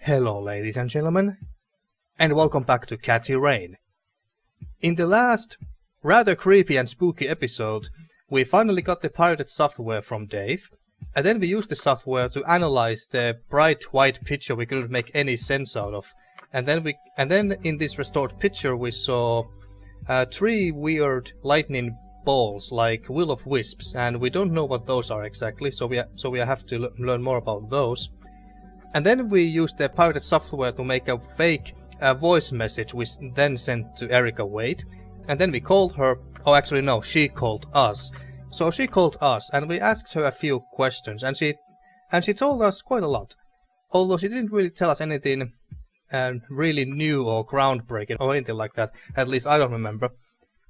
Hello ladies and gentlemen, and welcome back to Catty Rain. In the last, rather creepy and spooky episode, we finally got the pirated software from Dave, and then we used the software to analyze the bright white picture we couldn't make any sense out of. And then in this restored picture we saw three weird lightning balls like will-o-wisps, and we don't know what those are exactly, so we have to learn more about those. And then we used the pirated software to make a fake voice message we then sent to Erica Wade. And then we called her, oh actually no, she called us. So she called us and we asked her a few questions and she told us quite a lot. Although she didn't really tell us anything really new or groundbreaking or anything like that, at least I don't remember.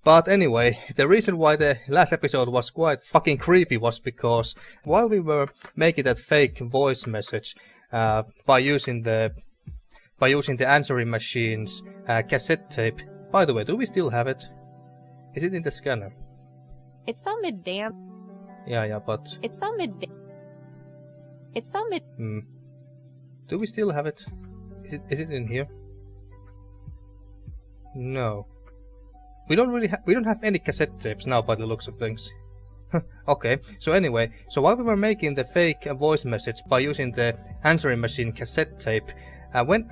But anyway, the reason why the last episode was quite fucking creepy was because while we were making that fake voice message, by using the answering machine's cassette tape. By the way, do we still have it? Is it in the scanner? It's some advanced. Yeah, but It's some do we still have it? Is it in here? No. We don't have any cassette tapes now by the looks of things. Okay, so anyway, so while we were making the fake voice message by using the answering machine cassette tape, when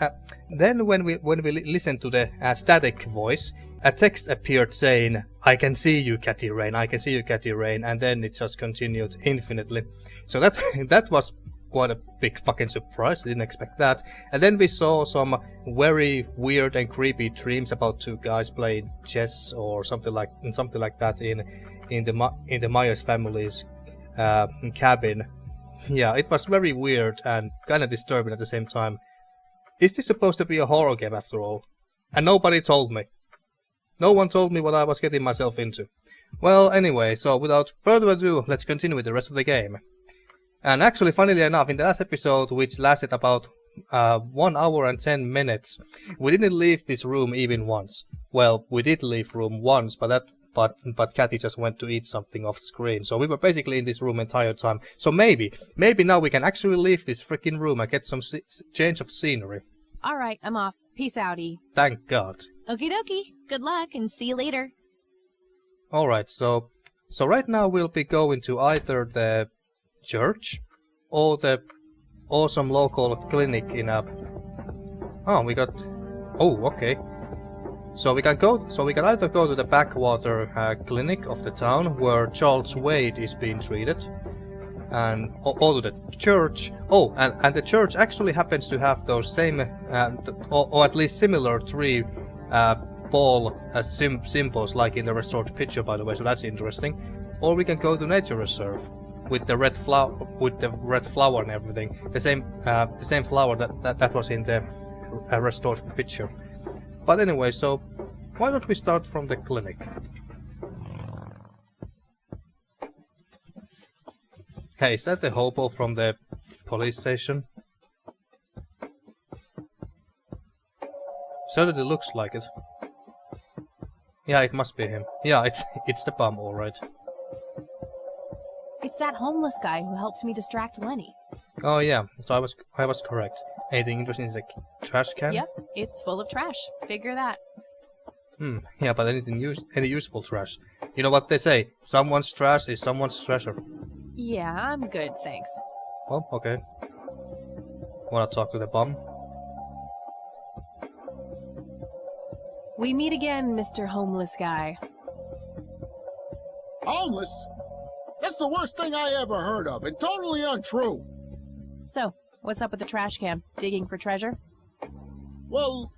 we listened to the static voice, a text appeared saying, "I can see you, Catty Rain, I can see you, Catty Rain," and then it just continued infinitely. So that was quite a big fucking surprise, I didn't expect that. And then we saw some very weird and creepy dreams about two guys playing chess or something like that in the Myers family's cabin. Yeah, it was very weird and kind of disturbing at the same time. Is this supposed to be a horror game after all? And nobody told me. No one told me what I was getting myself into. Well, anyway, so without further ado, let's continue with the rest of the game. And actually, funnily enough, in the last episode, which lasted about 1 hour and 10 minutes, we didn't leave this room even once. Well, we did leave room once, but Cathy just went to eat something off screen. So we were basically in this room entire time. So maybe now we can actually leave this freaking room and get some change of scenery. Alright, I'm off. Peace outie. Thank God. Okie dokie. Good luck and see you later. Alright, so right now we'll be going to either the church or the awesome local clinic in a... okay. So we can either go to the backwater clinic of the town where Charles Wade is being treated, or to the church. Oh, and the church actually happens to have those same, or at least similar three ball symbols like in the restored picture, by the way. So that's interesting. Or we can go to nature reserve with the red flower, and everything. The same flower that was in the restored picture. But anyway, so why don't we start from the clinic? Hey, is that the hobo from the police station? Certainly looks like it. Yeah, it must be him. Yeah, it's the bum, alright. It's that homeless guy who helped me distract Lenny. Oh yeah, so I was correct. Anything interesting in the trash can? Yep, it's full of trash. Figure that. Yeah, but any useful trash. You know what they say, someone's trash is someone's treasure. Yeah, I'm good, thanks. Oh, okay. Wanna talk to the bum? We meet again, Mr. Homeless Guy. Homeless? That's the worst thing I ever heard of, and totally untrue. So, what's up with the trash can? Digging for treasure? Well,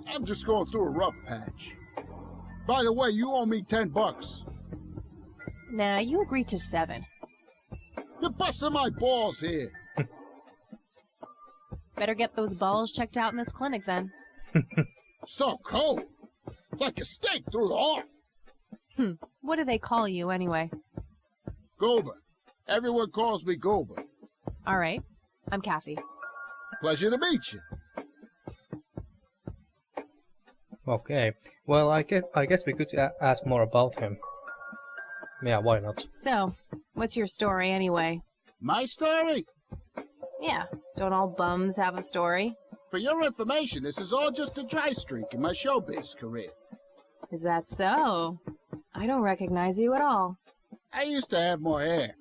I'm just going through a rough patch. By the way, you owe me $10. Nah, you agreed to 7. You're busting my balls here. Better get those balls checked out in this clinic then. So cold. Like a stake through the heart. What do they call you anyway? Goober. Everyone calls me Goober. Alright, I'm Kathy. Pleasure to meet you. Okay, well I guess we could ask more about him. Yeah, why not? So, what's your story anyway? My story? Yeah, Don't all bums have a story? For your information, this is all just a dry streak in my showbiz career. Is that so? I don't recognize you at all. I used to have more hair.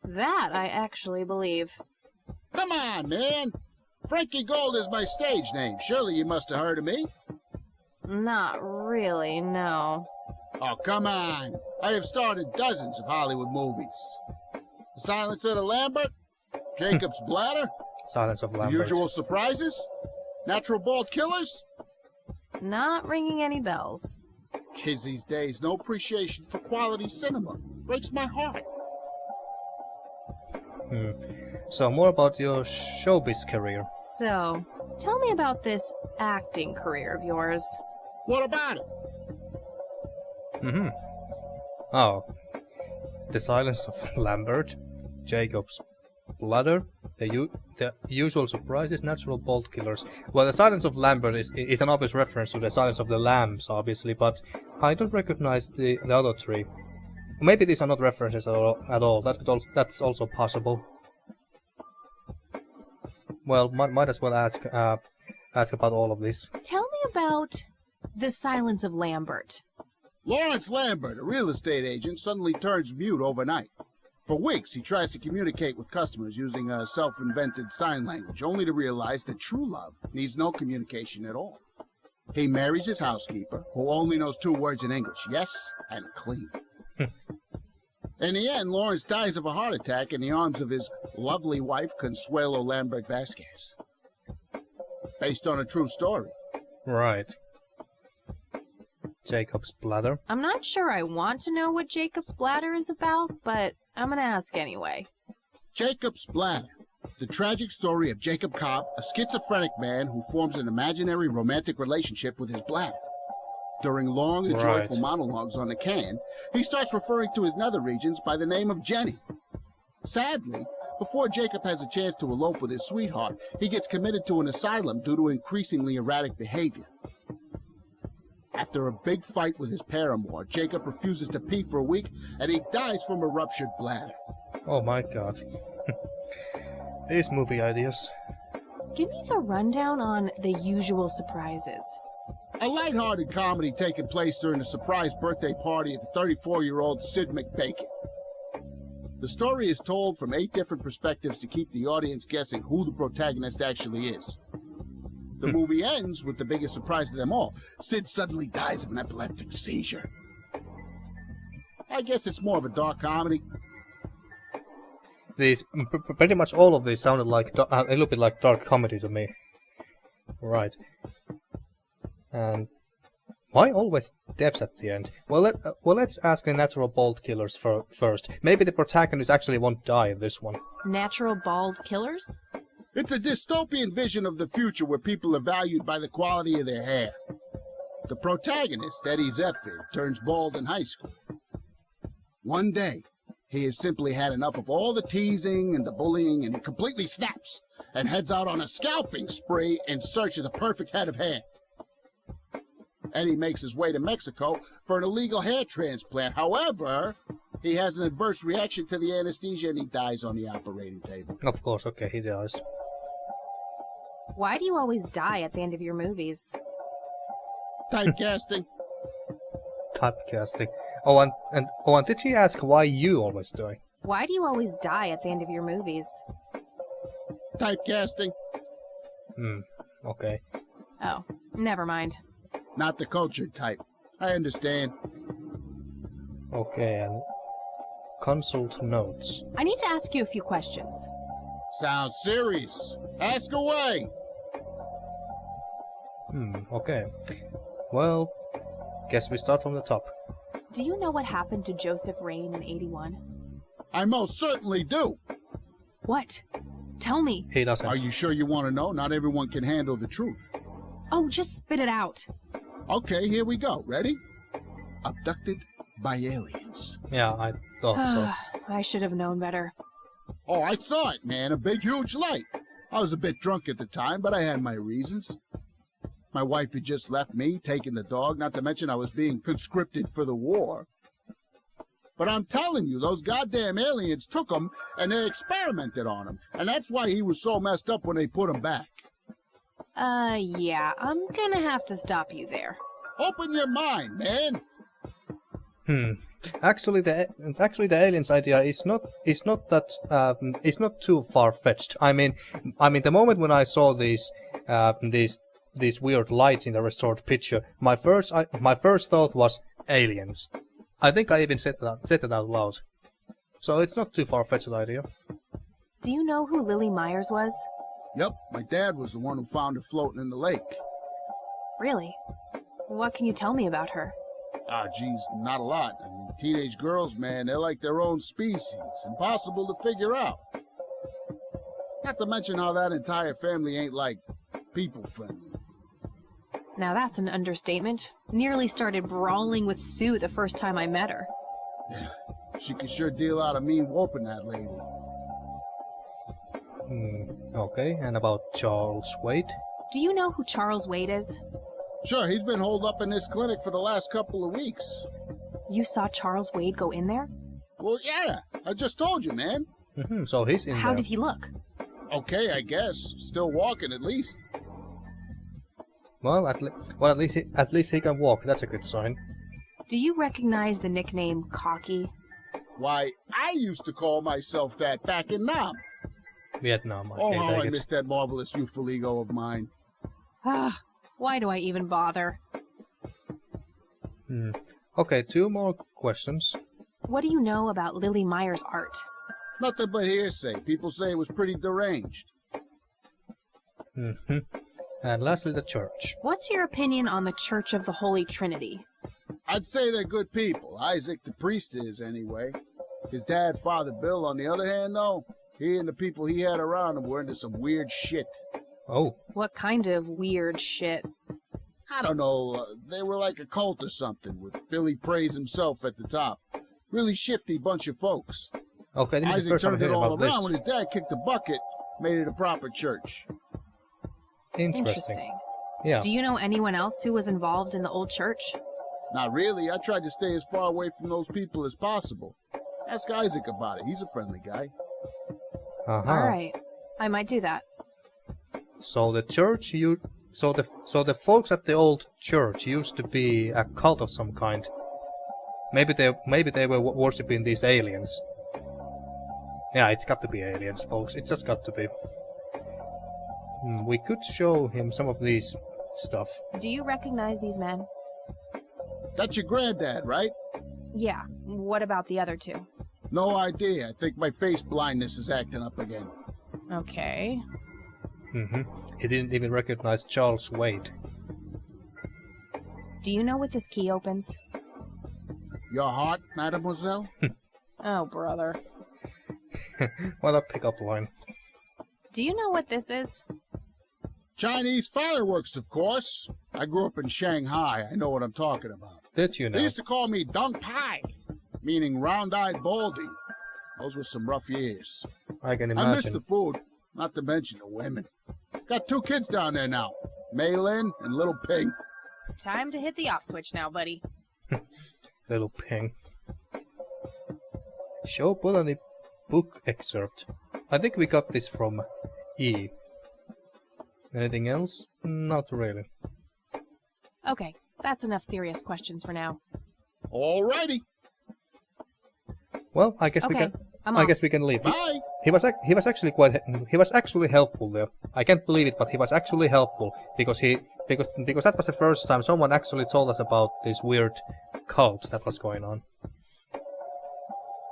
That I actually believe. Come on, man. Frankie Gold is my stage name. Surely you must have heard of me. Not really, no. Oh, come on. I have starred in dozens of Hollywood movies. The Silence of the Lambert, Jacob's Bladder, Silence of The Lambert. Usual Surprises, Natural Bald Killers. Not ringing any bells. Kids these days, no appreciation for quality cinema. Breaks my heart. So more about your showbiz career. So, tell me about this acting career of yours. What about it? Oh. The Silence of Lambert, Jacob's Bladder, the Usual Surprises, Natural Bolt Killers. Well, the Silence of Lambert is an obvious reference to the Silence of the Lambs, obviously, but I don't recognize the other three. Maybe these are not references at all. That's also possible. Well, might as well ask about all of this. Tell me about the Silence of Lambert. Lawrence Lambert, a real estate agent, suddenly turns mute overnight. For weeks, he tries to communicate with customers using a self-invented sign language, only to realize that true love needs no communication at all. He marries his housekeeper, who only knows 2 words in English, yes and clean. In the end, Lawrence dies of a heart attack in the arms of his lovely wife, Consuelo Lambert Vasquez. Based on a true story. Right. Jacob's Bladder. I'm not sure I want to know what Jacob's Bladder is about, but I'm gonna ask anyway. Jacob's Bladder. The tragic story of Jacob Cobb, a schizophrenic man who forms an imaginary romantic relationship with his bladder. During long and joyful monologues on the can, he starts referring to his nether regions by the name of Jenny. Sadly, before Jacob has a chance to elope with his sweetheart, he gets committed to an asylum due to increasingly erratic behavior. After a big fight with his paramour, Jacob refuses to pee for a week, and he dies from a ruptured bladder. Oh my god. These movie ideas. Give me the rundown on The Usual Surprises. A lighthearted comedy taking place during the surprise birthday party of 34-year-old Sid McBacon. The story is told from 8 different perspectives to keep the audience guessing who the protagonist actually is. The movie ends with the biggest surprise of them all. Sid suddenly dies of an epileptic seizure. I guess it's more of a dark comedy. These pretty much all of these sounded like a little bit like dark comedy to me. Right. And why always deaths at the end? Well, let's ask the Natural Bolt Killers first. Maybe the protagonist actually won't die in this one. Natural Bald Killers? It's a dystopian vision of the future where people are valued by the quality of their hair. The protagonist, Eddie Zephyr, turns bald in high school. One day, he has simply had enough of all the teasing and the bullying, and he completely snaps and heads out on a scalping spree in search of the perfect head of hair. Eddie makes his way to Mexico for an illegal hair transplant. However, he has an adverse reaction to the anesthesia and he dies on the operating table. Of course, okay, he dies. Why do you always die at the end of your movies? Typecasting. Typecasting. Oh, and did she ask why you always die? Why do you always die at the end of your movies? Typecasting. Okay. Oh, never mind. Not the cultured type. I understand. Okay, and consult notes. I need to ask you a few questions. Sounds serious. Ask away. Okay. Well, guess we start from the top. Do you know what happened to Joseph Rain in '81? I most certainly do. What? Tell me. He doesn't. Are you sure you want to know? Not everyone can handle the truth. Oh, just spit it out. Okay, here we go. Ready? Abducted by aliens. Yeah, I thought so. I should have known better. Oh, I saw it, man. A big, huge light. I was a bit drunk at the time, but I had my reasons. My wife had just left me, taking the dog, not to mention I was being conscripted for the war. But I'm telling you, those goddamn aliens took him and they experimented on him. And that's why he was so messed up when they put him back. Yeah, I'm gonna have to stop you there. Open your mind, man. Actually, the aliens idea is not too far fetched. I mean, the moment when I saw these weird lights in the restored picture, my first thought was aliens. I think I even said it out loud. So it's not too far fetched an idea. Do you know who Lily Myers was? Yep, my dad was the one who found her floating in the lake. Really? What can you tell me about her? Ah, geez, not a lot. I mean, teenage girls, man, they're like their own species. Impossible to figure out. Not to mention how that entire family ain't, like, people-friendly. Now that's an understatement. Nearly started brawling with Sue the first time I met her. Yeah, she can sure deal out a mean whooping, that lady. Okay, and about Charles Wade? Do you know who Charles Wade is? Sure, he's been holed up in this clinic for the last couple of weeks. You saw Charles Wade go in there? Well, yeah, I just told you, man. So he's in there. How did he look? Okay, I guess. Still walking, at least. Well, at least he can walk. That's a good sign. Do you recognize the nickname Cocky? Why, I used to call myself that back in Nam. Vietnam. Oh, how I missed that marvelous youthful ego of mine. Ah, why do I even bother? Okay, 2 more questions. What do you know about Lily Myers' art? Nothing but hearsay. People say it was pretty deranged. And lastly, the church. What's your opinion on the Church of the Holy Trinity? I'd say they're good people. Isaac, the priest, is, anyway. His dad, Father Bill, on the other hand, though, he and the people he had around him were into some weird shit. Oh. What kind of weird shit? I don't know. They were like a cult or something, with Billy Praise himself at the top. Really shifty bunch of folks. Okay, this is the Isaac first time I'm turned it hearing all about around this. when his dad kicked the bucket, made it a proper church. Interesting. Yeah. Do you know anyone else who was involved in the old church? Not really. I tried to stay as far away from those people as possible. Ask Isaac about it. He's a friendly guy. All right, I might do that. So the church, so the folks at the old church used to be a cult of some kind. Maybe they were worshipping these aliens. Yeah, it's got to be aliens, folks. It's just got to be. We could show him some of these stuff. Do you recognize these men? That's your granddad, right? Yeah. What about the other 2? No idea. I think my face blindness is acting up again. Okay. He didn't even recognize Charles Wade. Do you know what this key opens? Your heart, mademoiselle? Oh, brother. What a pickup line. Do you know what this is? Chinese fireworks, of course. I grew up in Shanghai. I know what I'm talking about. Did you know? They used to call me Dong Pai, meaning round-eyed baldy. Those were some rough years. I can I miss imagine. the food, not to mention the women. Got 2 kids down there now, Maylin and Little Ping. Time to hit the off switch now, buddy. Little Ping. Show botany book excerpt. I think we got this from E. Anything else? Not really. Okay, that's enough serious questions for now. Alrighty. Well, I guess we Okay, can. I'm I off. guess we can leave. Bye. He was actually helpful there. I can't believe it, but he was actually helpful because that was the first time someone actually told us about this weird cult that was going on.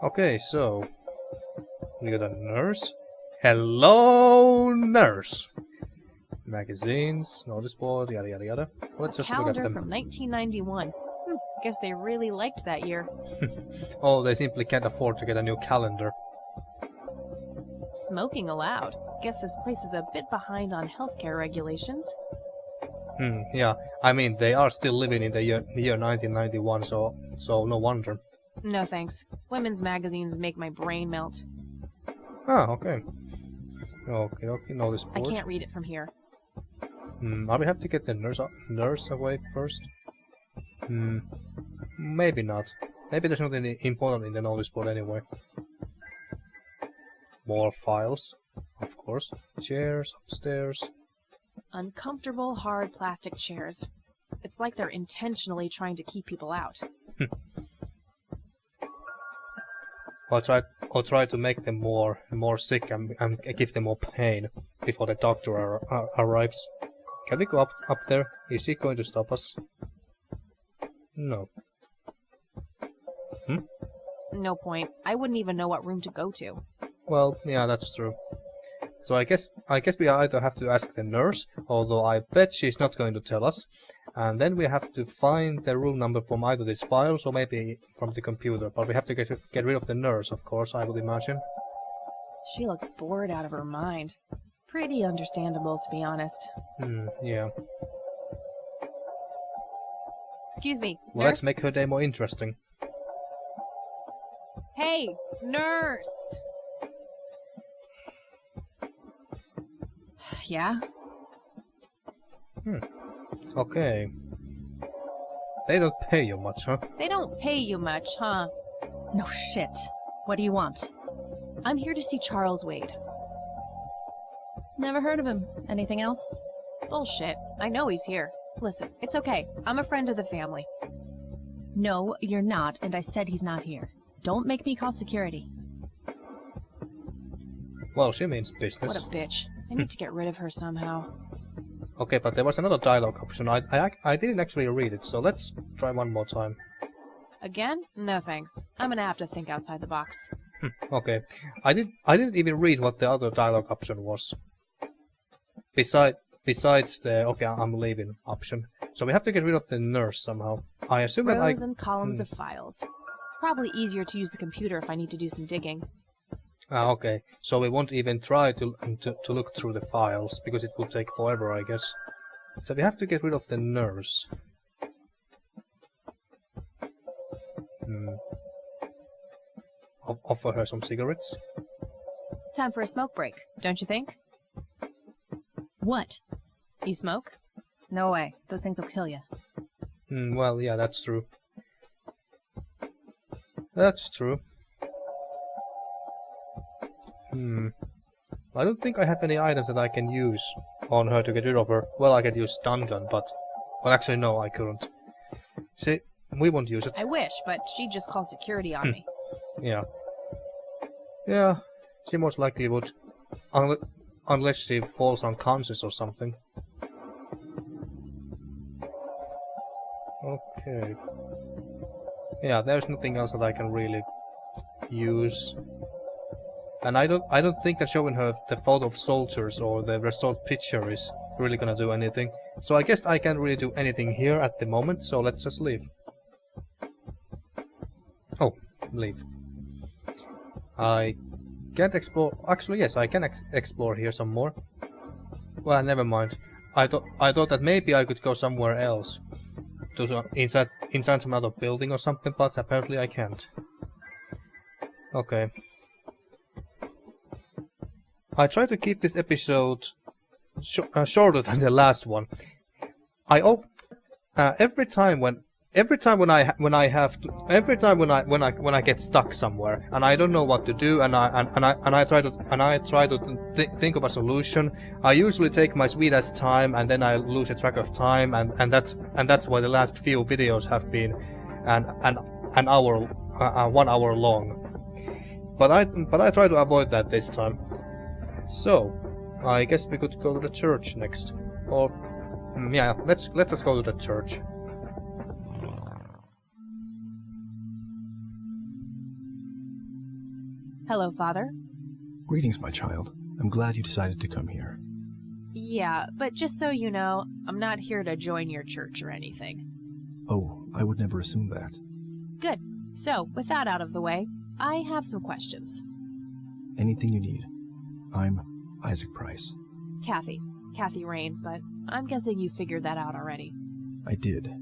Okay, so we got a nurse. Hello, nurse. Magazines, notice board, yada yada yada. Let's just look at Calendar them. from 1991. Guess they really liked that year. Oh, they simply can't afford to get a new calendar. Smoking allowed. Guess this place is a bit behind on healthcare regulations. Yeah. I mean, they are still living in the year 1991, so no wonder. No thanks. Women's magazines make my brain melt. Ah, okay. Okay, notice I board. can't read it from here. I will have to get the nurse away first. Maybe not. Maybe there's nothing important in the notice board anyway. More files, of course. Chairs upstairs. Uncomfortable, hard plastic chairs. It's like they're intentionally trying to keep people out. Or try to make them more sick and give them more pain before the doctor arrives. Can we go up there? Is he going to stop us? No. No point. I wouldn't even know what room to go to. Well, yeah, that's true. So I guess we either have to ask the nurse, although I bet she's not going to tell us, and then we have to find the room number from either these files or maybe from the computer. But we have to get rid of the nurse, of course, I would imagine. She looks bored out of her mind. Pretty understandable, to be honest. Yeah. Excuse me, Well, nurse? let's make her day more interesting. Hey, nurse! Yeah? Okay. They don't pay you much, huh? They don't pay you much, huh? No shit. What do you want? I'm here to see Charles Wade. Never heard of him. Anything else? Bullshit. I know he's here. Listen, it's okay. I'm a friend of the family. No, you're not, and I said he's not here. Don't make me call security. Well, she means business. What a bitch. I need to get rid of her somehow. Okay, but there was another dialogue option. I didn't actually read it, so let's try one more time. Again? No thanks. I'm gonna have to think outside the box. Okay. I didn't even read what the other dialogue option was. Besides the okay, I'm leaving option. So we have to get rid of the nurse somehow. I assume that Rows and columns of files. Probably easier to use the computer if I need to do some digging. Okay. So we won't even try to look through the files, because it will take forever, I guess. So we have to get rid of the nurse. Offer her some cigarettes. Time for a smoke break, don't you think? What? You smoke? No way. Those things will kill you. Well, yeah, that's true. That's true. I don't think I have any items that I can use on her to get rid of her. Well, I could use stun gun, but... Well, actually, no, I couldn't. See, we won't use it. I wish, but she'd just call security on me. Yeah. Yeah, she most likely would. Unless she falls unconscious or something. Okay. Yeah, there's nothing else that I can really use. And I don't think that showing her the photo of soldiers or the restored picture is really gonna do anything. So I guess I can't really do anything here at the moment, so let's just leave. Oh, leave. I can't explore... Actually, yes, I can explore here some more. Well, never mind. I thought that maybe I could go somewhere else. To inside some other building or something, but apparently I can't. Okay. I try to keep this episode shorter than the last one. Every time when I get stuck somewhere and I don't know what to do, and I try to think of a solution, I usually take my sweet ass time, and then I lose a track of time, and that's why the last few videos have been an hour, 1 hour long. But I try to avoid that this time. So I guess we could go to the church next, or yeah, let's just go to the church. Hello, Father. Greetings, my child. I'm glad you decided to come here. Yeah, but just so you know, I'm not here to join your church or anything. Oh, I would never assume that. Good. So, with that out of the way, I have some questions. Anything you need. I'm Isaac Price. Kathy Rain, but I'm guessing you figured that out already. I did.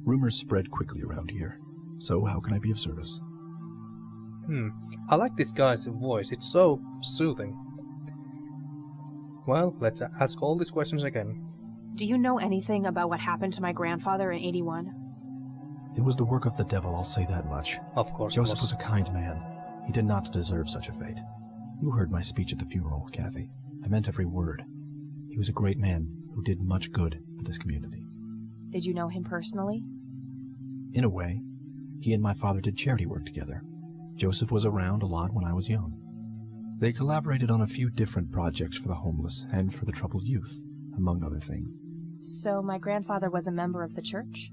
Rumors spread quickly around here. So how can I be of service? I like this guy's voice. It's so soothing. Well, let's ask all these questions again. Do you know anything about what happened to my grandfather in '81? It was the work of the devil, I'll say that much. Of course. Joseph was a kind man. He did not deserve such a fate. You heard my speech at the funeral, Kathy. I meant every word. He was a great man who did much good for this community. Did you know him personally? In a way. He and my father did charity work together. Joseph was around a lot when I was young. They collaborated on a few different projects for the homeless and for the troubled youth, among other things. So my grandfather was a member of the church?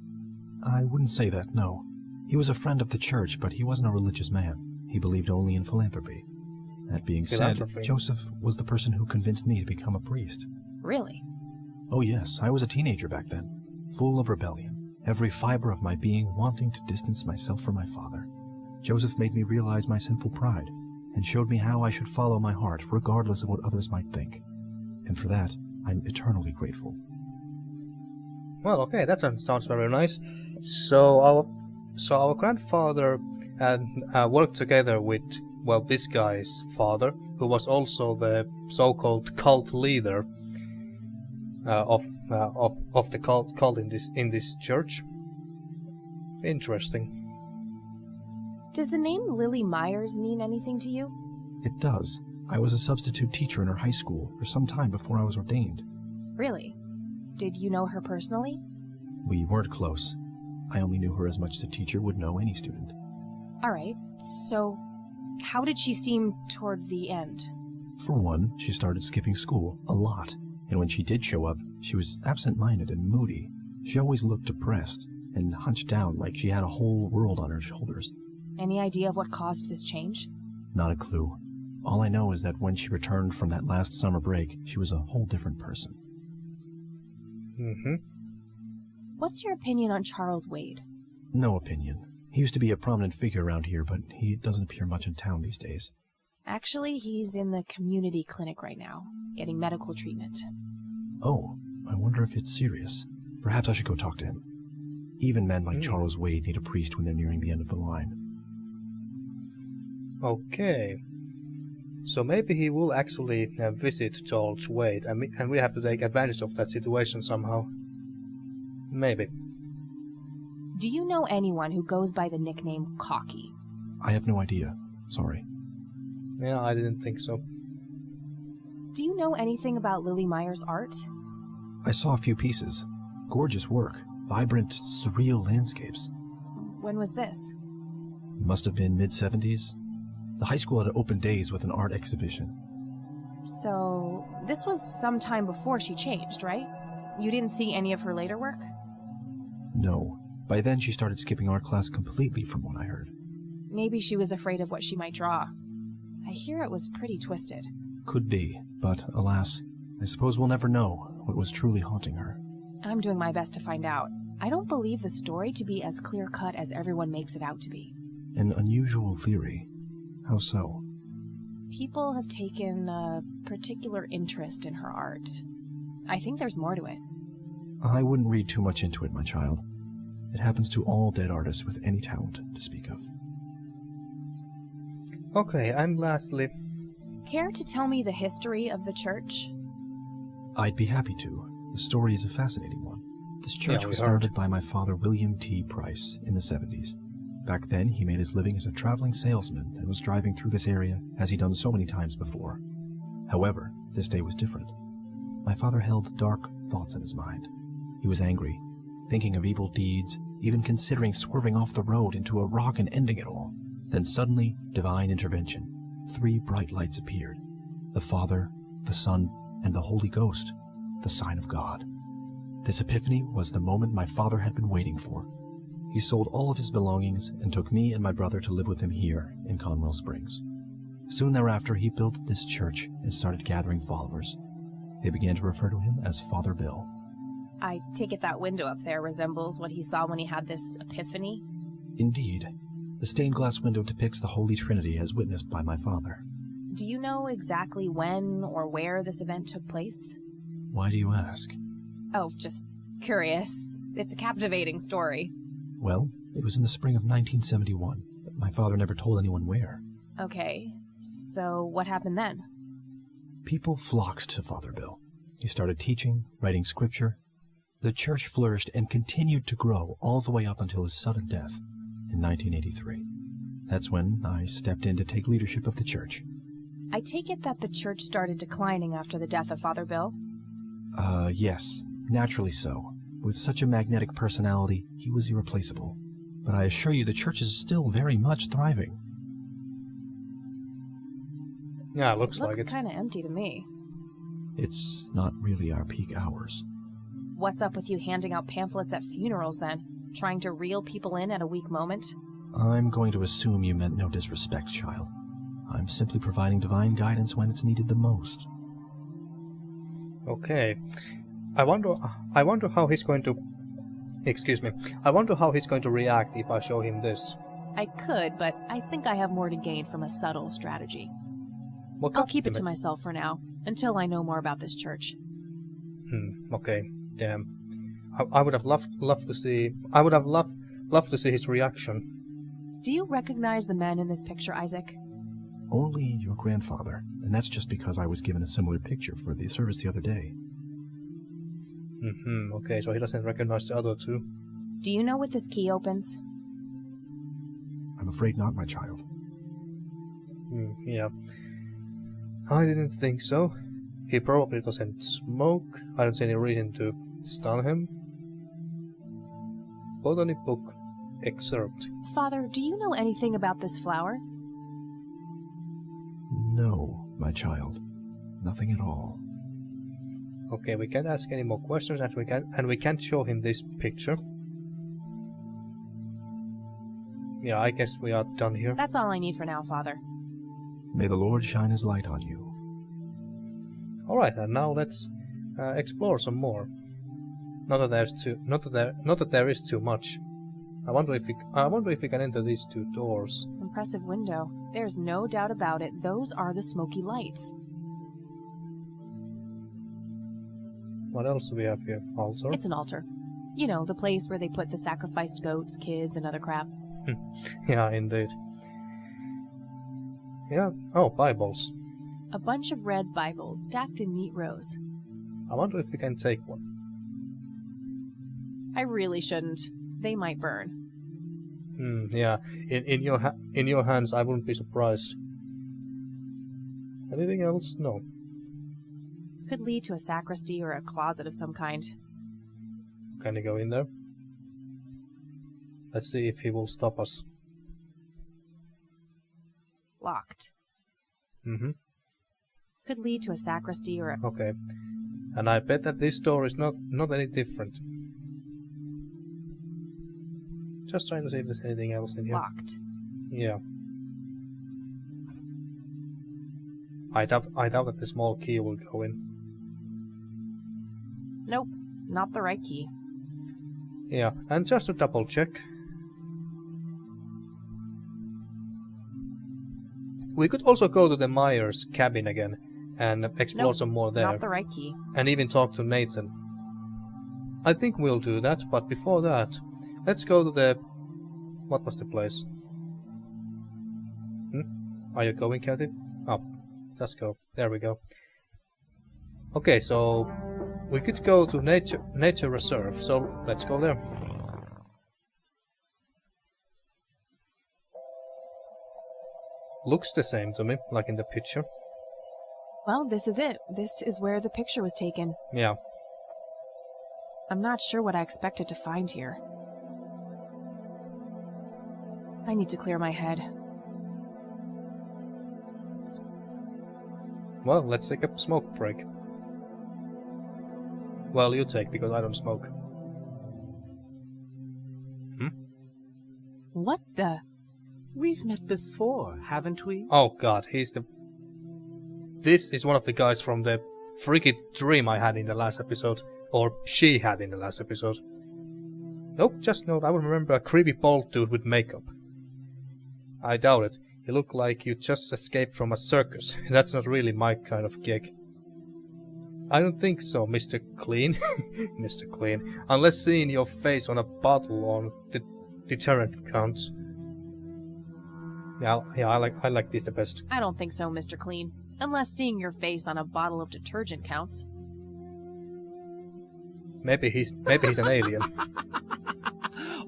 I wouldn't say that, no. He was a friend of the church, but he wasn't a religious man. He believed only in philanthropy. That being said, Joseph was the person who convinced me to become a priest. Really? Oh yes, I was a teenager back then, full of rebellion, every fiber of my being wanting to distance myself from my father. Joseph made me realize my sinful pride, and showed me how I should follow my heart regardless of what others might think. And for that, I'm eternally grateful. Well, okay, that sounds very nice. So our grandfather worked together with, well, this guy's father, who was also the so-called cult leader of the cult in this church. Interesting. Does the name Lily Myers mean anything to you? It does. I was a substitute teacher in her high school for some time before I was ordained. Really? Did you know her personally? We weren't close. I only knew her as much as a teacher would know any student. Alright, so how did she seem toward the end? For one, she started skipping school a lot, and when she did show up, she was absent-minded and moody. She always looked depressed and hunched down like she had a whole world on her shoulders. Any idea of what caused this change? Not a clue. All I know is that when she returned from that last summer break, she was a whole different person. Mm-hmm. What's your opinion on Charles Wade? No opinion. He used to be a prominent figure around here, but he doesn't appear much in town these days. Actually, he's in the community clinic right now, getting medical treatment. Oh, I wonder if it's serious. Perhaps I should go talk to him. Even men like Charles Wade need a priest when they're nearing the end of the line. Okay. So maybe he will actually visit Charles Wade, and we have to take advantage of that situation somehow. Maybe. Do you know anyone who goes by the nickname Cocky? I have no idea. Sorry. Yeah, I didn't think so. Do you know anything about Lily Myers' art? I saw a few pieces. Gorgeous work. Vibrant, surreal landscapes. When was this? Must have been mid-70s. The high school had open days with an art exhibition. So, this was some time before she changed, right? You didn't see any of her later work? No. By then she started skipping art class completely from what I heard. Maybe she was afraid of what she might draw. I hear it was pretty twisted. Could be, but alas, I suppose we'll never know what was truly haunting her. I'm doing my best to find out. I don't believe the story to be as clear-cut as everyone makes it out to be. An unusual theory. How so? People have taken a particular interest in her art. I think there's more to it. I wouldn't read too much into it, my child. It happens to all dead artists with any talent to speak of. Okay, and lastly... Care to tell me the history of the church? I'd be happy to. The story is a fascinating one. This church was founded by my father, William T. Price, in the 70s. Back then, he made his living as a traveling salesman and was driving through this area as he'd done so many times before. However, this day was different. My father held dark thoughts in his mind. He was angry, thinking of evil deeds, even considering swerving off the road into a rock and ending it all. Then suddenly, divine intervention. 3 bright lights appeared. The Father, the Son, and the Holy Ghost, the sign of God. This epiphany was the moment my father had been waiting for. He sold all of his belongings and took me and my brother to live with him here in Conwell Springs. Soon thereafter, he built this church and started gathering followers. They began to refer to him as Father Bill. I take it that window up there resembles what he saw when he had this epiphany? Indeed. The stained glass window depicts the Holy Trinity as witnessed by my father. Do you know exactly when or where this event took place? Why do you ask? Oh, just curious. It's a captivating story. Well, it was in the spring of 1971, but my father never told anyone where. Okay, so what happened then? People flocked to Father Bill. He started teaching, writing scripture. The church flourished and continued to grow all the way up until his sudden death in 1983. That's when I stepped in to take leadership of the church. I take it that the church started declining after the death of Father Bill? Yes, naturally so. With such a magnetic personality, he was irreplaceable. But I assure you the church is still very much thriving. Yeah, looks like it. Looks kind of empty to me. It's not really our peak hours. What's up with you handing out pamphlets at funerals then? Trying to reel people in at a weak moment? I'm going to assume you meant no disrespect, child. I'm simply providing divine guidance when it's needed the most. Okay. I wonder how he's going to... Excuse me. I wonder how he's going to react if I show him this. I could, but I think I have more to gain from a subtle strategy. Well, I'll keep it to myself for now, until I know more about this church. Okay. Damn. I would have loved to see... I would have loved to see his reaction. Do you recognize the men in this picture, Isaac? Only your grandfather, and that's just because I was given a similar picture for the service the other day. Okay, so he doesn't recognize the other two. Do you know what this key opens? I'm afraid not, my child. Yeah. I didn't think so. He probably doesn't smoke. I don't see any reason to stun him. Botany book excerpt. Father, do you know anything about this flower? No, my child. Nothing at all. Okay, we can't ask any more questions, and we can't show him this picture. Yeah, I guess we are done here. That's all I need for now, Father. May the Lord shine his light on you. Alright, and now let's explore some more. Not that there is too much. I wonder if we can enter these two doors. Impressive window. There's no doubt about it. Those are the smoky lights. What else do we have here? Altar? It's an altar. You know, the place where they put the sacrificed goats, kids, and other crap. Yeah, indeed. Yeah. Oh, Bibles. A bunch of red Bibles stacked in neat rows. I wonder if we can take one. I really shouldn't. They might burn. Yeah. In your hands, I wouldn't be surprised. Anything else? No. Could lead to a sacristy or a closet of some kind. Can you go in there? Let's see if he will stop us. Locked. Could lead to a sacristy or a... Okay. And I bet that this door is not any different. Just trying to see if there's anything else in here. Locked. Yeah. I doubt that the small key will go in. Nope. Not the right key. Yeah, and just to double check. We could also go to the Myers cabin again and explore some more there. Not the right key. And even talk to Nathan. I think we'll do that, but before that, let's go to the... What was the place? Are you going, Kathy? Oh, let's go. There we go. Okay, so we could go to nature reserve, so let's go there. Looks the same to me, like in the picture. Well, this is it. This is where the picture was taken. Yeah. I'm not sure what I expected to find here. I need to clear my head. Well, let's take a smoke break. Well, you take, because I don't smoke. What the... We've met before, haven't we? Oh god, he's the... This is one of the guys from the freaky dream I had in the last episode. Or she had in the last episode. Nope, just note, I would remember a creepy bald dude with makeup. I doubt it. You look like you just escaped from a circus. That's not really my kind of gig. I don't think so, Mr. Clean. Mr. Clean. Unless seeing your face on a bottle on the deterrent counts. Yeah, I like this the best. I don't think so, Mr. Clean. Unless seeing your face on a bottle of detergent counts. Maybe he's an alien.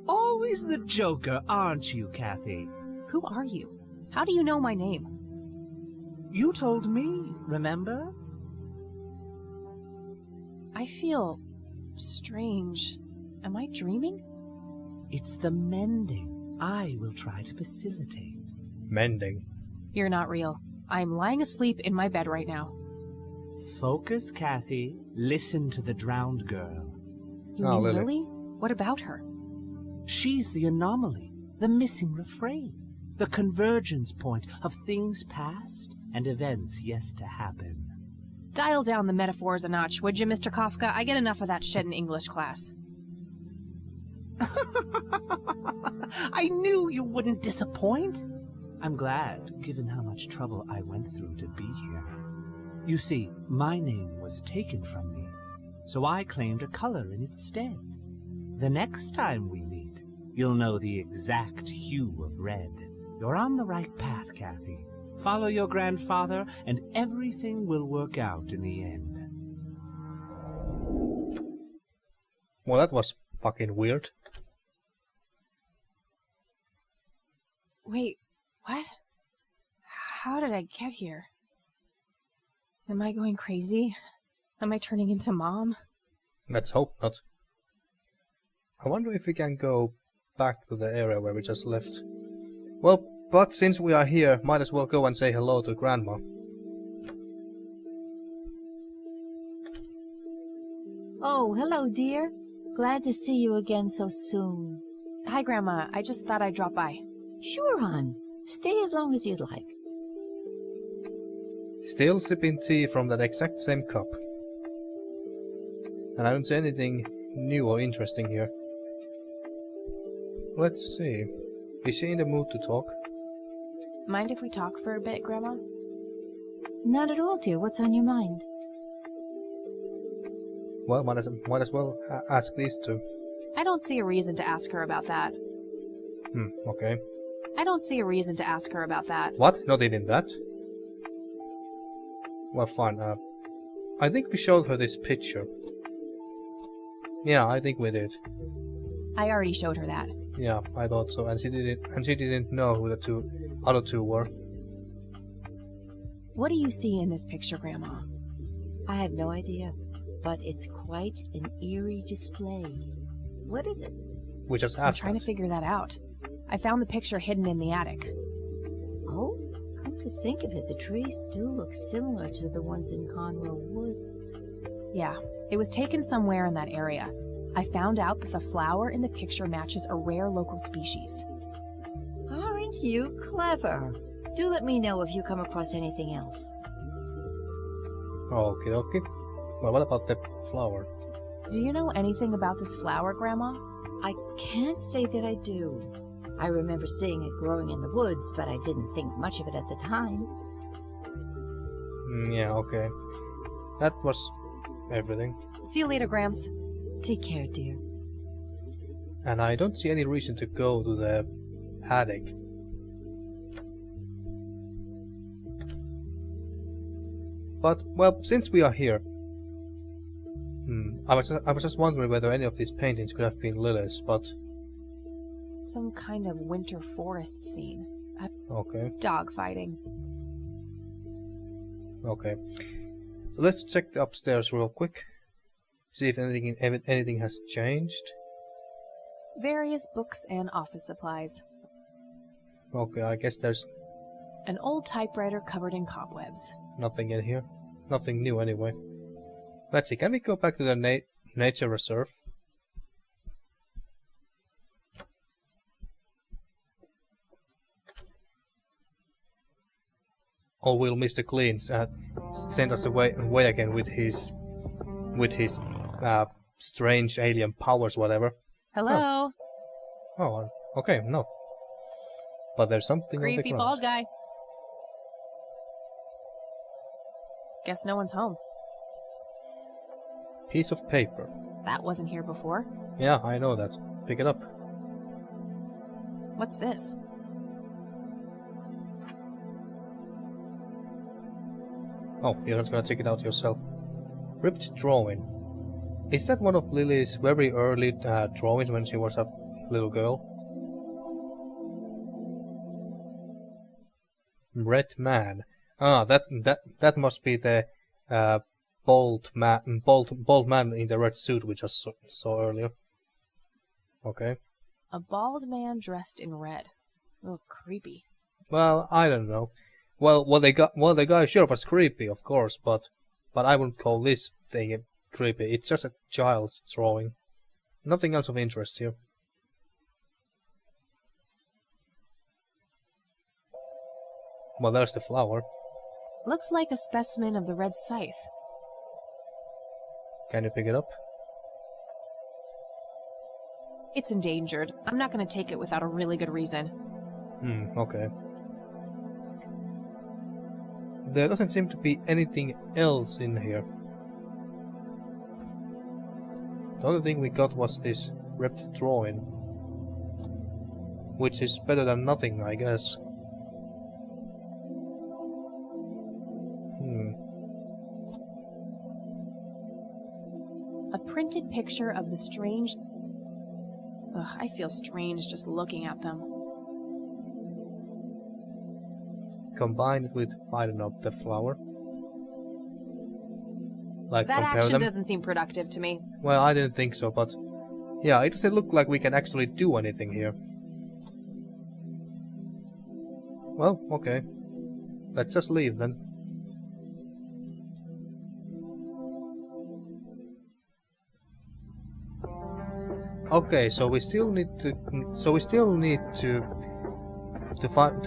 Always the joker, aren't you, Kathy? Who are you? How do you know my name? You told me, remember? I feel strange. Am I dreaming? It's the mending I will try to facilitate. Mending. You're not real. I'm lying asleep in my bed right now. Focus, Kathy. Listen to the drowned girl. You mean Lily? What about her? She's the anomaly, the missing refrain, the convergence point of things past and events yet to happen. Dial down the metaphors a notch, would you, Mr. Kafka? I get enough of that shit in English class. I knew you wouldn't disappoint. I'm glad, given how much trouble I went through to be here. You see, my name was taken from me, so I claimed a color in its stead. The next time we meet, you'll know the exact hue of red. You're on the right path, Kathy. Follow your grandfather, and everything will work out in the end. Well, that was fucking weird. Wait, what? How did I get here? Am I going crazy? Am I turning into Mom? Let's hope not. I wonder if we can go back to the area where we just left. Well, but since we are here, might as well go and say hello to Grandma. Oh, hello, dear. Glad to see you again so soon. Hi, Grandma. I just thought I'd drop by. Sure, hon. Stay as long as you'd like. Still sipping tea from that exact same cup. And I don't see anything new or interesting here. Let's see. Is she in the mood to talk? Mind if we talk for a bit, Grandma? Not at all, dear. What's on your mind? Well, might as well ask these two. I don't see a reason to ask her about that. Okay. I don't see a reason to ask her about that. What? Not even that? Well, fine. I think we showed her this picture. Yeah, I think we did. I already showed her that. Yeah, I thought so, and she didn't know who the other two were. What do you see in this picture, Grandma? I have no idea, but it's quite an eerie display. What is it? We just I'm asked trying to figure that out. I found the picture hidden in the attic. Oh, come to think of it, the trees do look similar to the ones in Conwell Woods. Yeah, it was taken somewhere in that area. I found out that the flower in the picture matches a rare local species. Aren't you clever? Do let me know if you come across anything else. Okay, okay. Well, what about the flower? Do you know anything about this flower, Grandma? I can't say that I do. I remember seeing it growing in the woods, but I didn't think much of it at the time. Yeah, okay. That was everything. See you later, Grams. Take care, dear. And I don't see any reason to go to the attic. But, well, since we are here... I was just wondering whether any of these paintings could have been Lily's, but... Some kind of winter forest scene. Okay. Dog fighting. Okay. Let's check the upstairs real quick. See if anything has changed. Various books and office supplies. Okay, I guess there's An old typewriter covered in cobwebs. nothing in here. Nothing new anyway. Let's see, can we go back to the nature reserve? Or will Mr. Clean send us away again with his strange alien powers, whatever? Hello? Oh, okay, no. But there's something on the Creepy ground. bald guy. Guess no one's home. Piece of paper. That wasn't here before. Yeah, I know that. Pick it up. What's this? Oh, you're not gonna check it out yourself. Ripped drawing. Is that one of Lily's very early drawings when she was a little girl? Red man. Ah, that must be the bald man in the red suit we just saw earlier. Okay. A bald man dressed in red. Oh, creepy. Well, I don't know. Well, the guy sure was creepy, of course, but I wouldn't call this thing creepy. It's just a child's drawing. Nothing else of interest here. Well, there's the flower. Looks like a specimen of the red scythe. Can you pick it up? It's endangered. I'm not going to take it without a really good reason. Okay. There doesn't seem to be anything else in here. The only thing we got was this ripped drawing. Which is better than nothing, I guess. A printed picture of the strange... Ugh, I feel strange just looking at them. Combine it with, I don't know, the flower. Like, that compare action them. doesn't seem productive to me. Well, I didn't think so, but... Yeah, it doesn't look like we can actually do anything here. Well, okay. Let's just leave then. Okay, so we still need to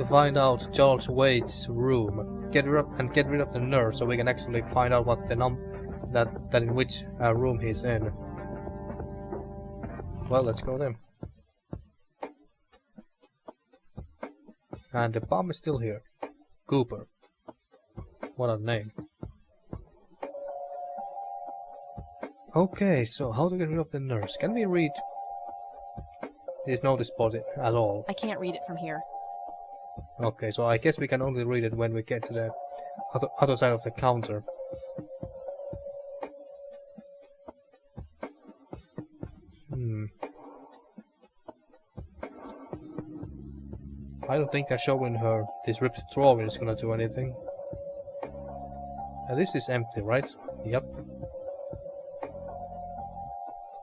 find out Charles Wade's room, get rid of the nurse, so we can actually find out what the that in which room he's in. Well, let's go there. And the bomb is still here. Cooper. What a name. Okay, so how to get rid of the nurse? Can we read this notice board at all? I can't read it from here. Okay, so I guess we can only read it when we get to the other side of the counter. I don't think showing her this ripped drawing is gonna do anything. And this is empty, right? Yep.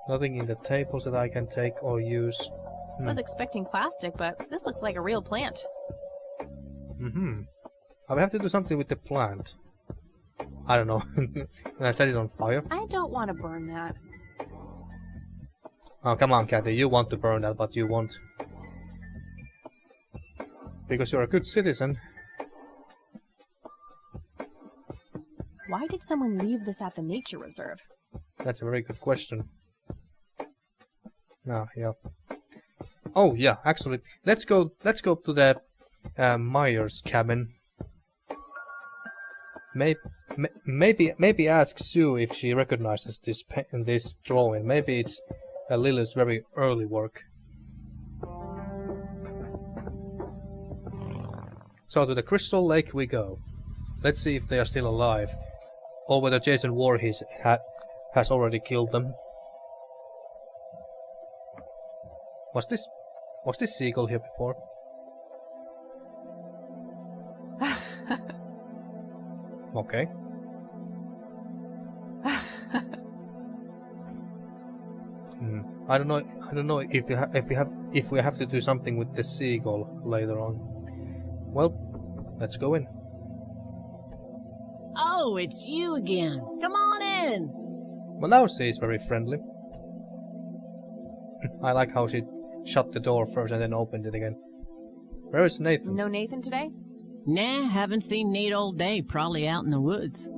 Nothing in the tables that I can take or use. I was expecting plastic, but this looks like a real plant. I will have to do something with the plant. I don't know. And I set it on fire. I don't want to burn that. Oh, come on, Kathy. You want to burn that, but you won't. Because you're a good citizen. Why did someone leave this at the nature reserve? That's a very good question. Ah, yeah. Oh, yeah, actually, let's go to the Myers cabin. Maybe ask Sue if she recognizes this drawing. Maybe it's Lily's very early work. So to the Crystal Lake we go. Let's see if they are still alive, or whether Jason Voorhees has already killed them. Was this seagull here before? Okay. I don't know if we have to do something with the seagull later on. Well, let's go in. Oh, it's you again. Come on in. Well, now she is very friendly. I like how she shut the door first and then opened it again. Where is Nathan? No Nathan today? Nah, haven't seen Nate all day. Probably out in the woods.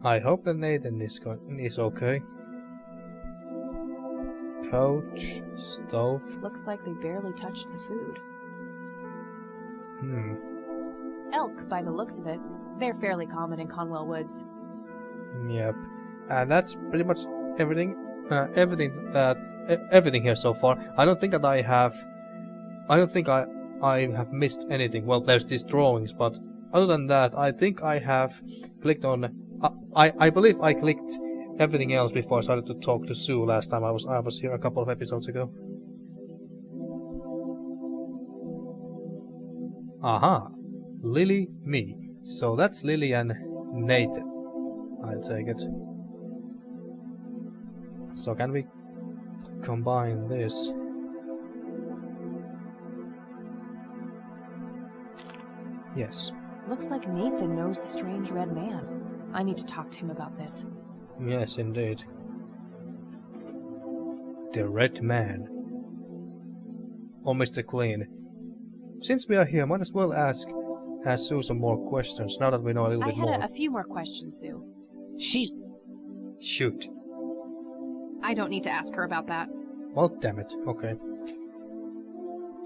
I hope that Nathan is okay. Couch, stove. Looks like they barely touched the food. Elk, by the looks of it. They're fairly common in Conwell Woods. Yep. And that's pretty much everything. Everything here so far. I don't think I have missed anything. Well, there's these drawings, but other than that, I think I have clicked on I believe I clicked everything else before I started to talk to Sue last time I was here a couple of episodes ago. Aha! Lily, me. So that's Lily and Nathan. I take it. So can we combine this? Yes. Looks like Nathan knows the strange red man. I need to talk to him about this. Yes, indeed. The Red Man. Oh, Mr. Clean. Since we are here, might as well ask Sue some more questions, now that we know a little bit more. I had a few more questions, Sue. Shoot. Shoot. I don't need to ask her about that. Well, damn it. Okay.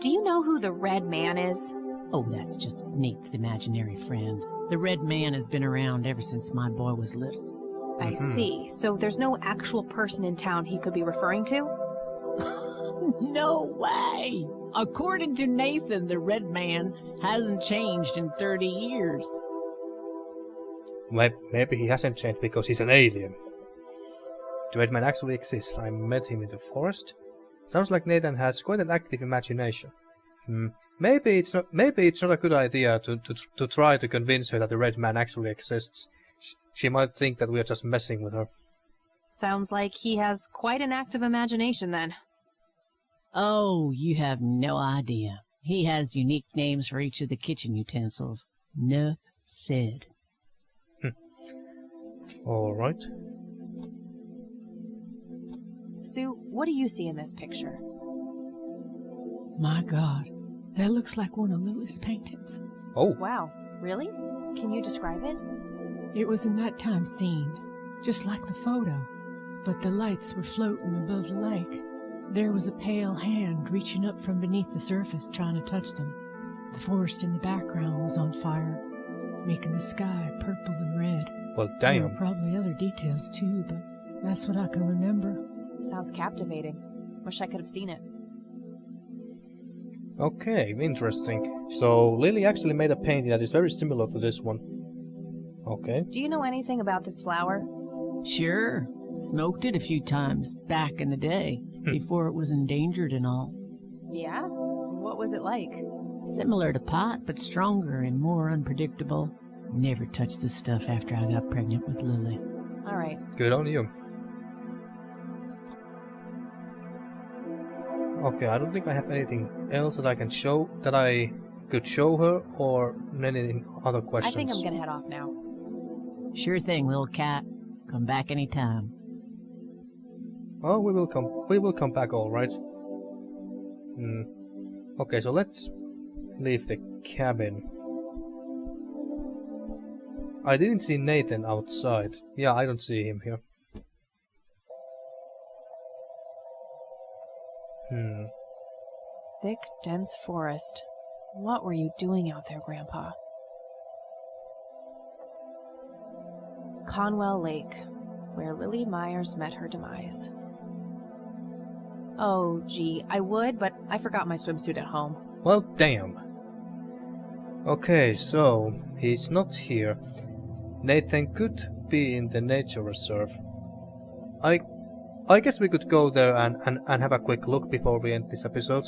Do you know who the Red Man is? Oh, that's just Nate's imaginary friend. The Red Man has been around ever since my boy was little. I see. So there's no actual person in town he could be referring to? No way! According to Nathan, the Red Man hasn't changed in 30 years. Maybe he hasn't changed because he's an alien. The Red Man actually exists. I met him in the forest. Sounds like Nathan has quite an active imagination. Maybe it's not a good idea to try to convince her that the Red Man actually exists. She might think that we are just messing with her. Sounds like he has quite an active imagination then. Oh, you have no idea. He has unique names for each of the kitchen utensils. Nuff said. Alright. Sue, what do you see in this picture? My God, that looks like one of Lily's paintings. Oh. Wow, really? Can you describe it? It was a nighttime scene, just like the photo, but the lights were floating above the lake. There was a pale hand reaching up from beneath the surface trying to touch them. The forest in the background was on fire, making the sky purple and red. Well, There damn. were probably other details too, but that's what I can remember. Sounds captivating. Wish I could have seen it. Okay, interesting. So Lily actually made a painting that is very similar to this one. Okay. Do you know anything about this flower? Sure. Smoked it a few times back in the day, before it was endangered and all. Yeah? What was it like? Similar to pot, but stronger and more unpredictable. Never touched this stuff after I got pregnant with Lily. Alright. Good on you. Okay, I don't think I have anything else that I can show, that I could show her, or any other questions. I think I'm gonna head off now. Sure thing, little cat. Come back anytime. Oh, we will come back, alright. Okay, so let's leave the cabin. I didn't see Nathan outside. Yeah, I don't see him here. Thick, dense forest. What were you doing out there, Grandpa? Conwell Lake, where Lily Myers met her demise. Oh, gee, I would, but I forgot my swimsuit at home. Well, damn. Okay, so he's not here. Nathan could be in the nature reserve. I guess we could go there and have a quick look before we end this episode.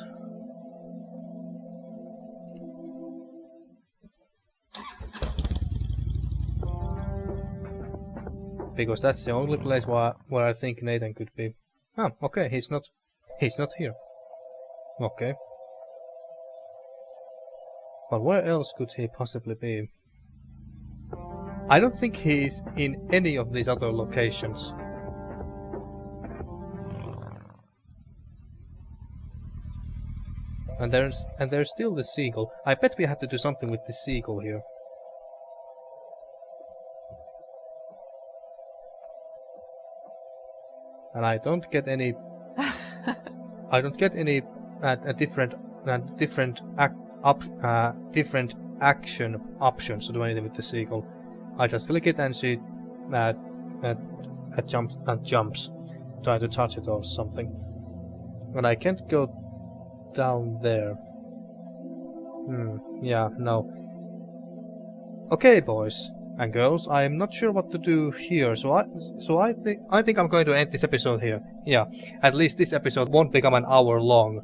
Because that's the only place where I think Nathan could be. Ah, okay, he's not here. Okay. But where else could he possibly be? I don't think he's in any of these other locations. And there's still the seagull. I bet we have to do something with the seagull here. And I don't get any. I don't get any different action options to do anything with the seagull. I just click it and she jumps, trying to touch it or something. And I can't go down there. Yeah, no. Okay, boys. and girls, I am not sure what to do here, so I think I'm going to end this episode here. Yeah, at least this episode won't become an hour long.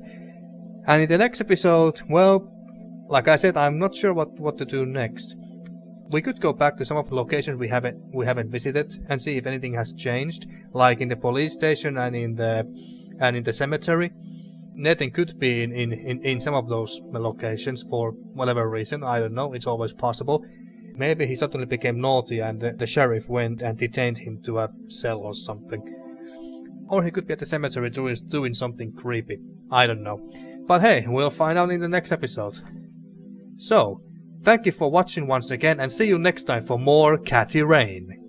And in the next episode, well, like I said, I'm not sure what to do next. We could go back to some of the locations we haven't visited and see if anything has changed, like in the police station and in the cemetery. Nathan could be in some of those locations for whatever reason, I don't know, it's always possible. Maybe he suddenly became naughty and the sheriff went and detained him to a cell or something. Or he could be at the cemetery doing something creepy, I don't know. But hey, we'll find out in the next episode. So, thank you for watching once again and see you next time for more Catty Rain.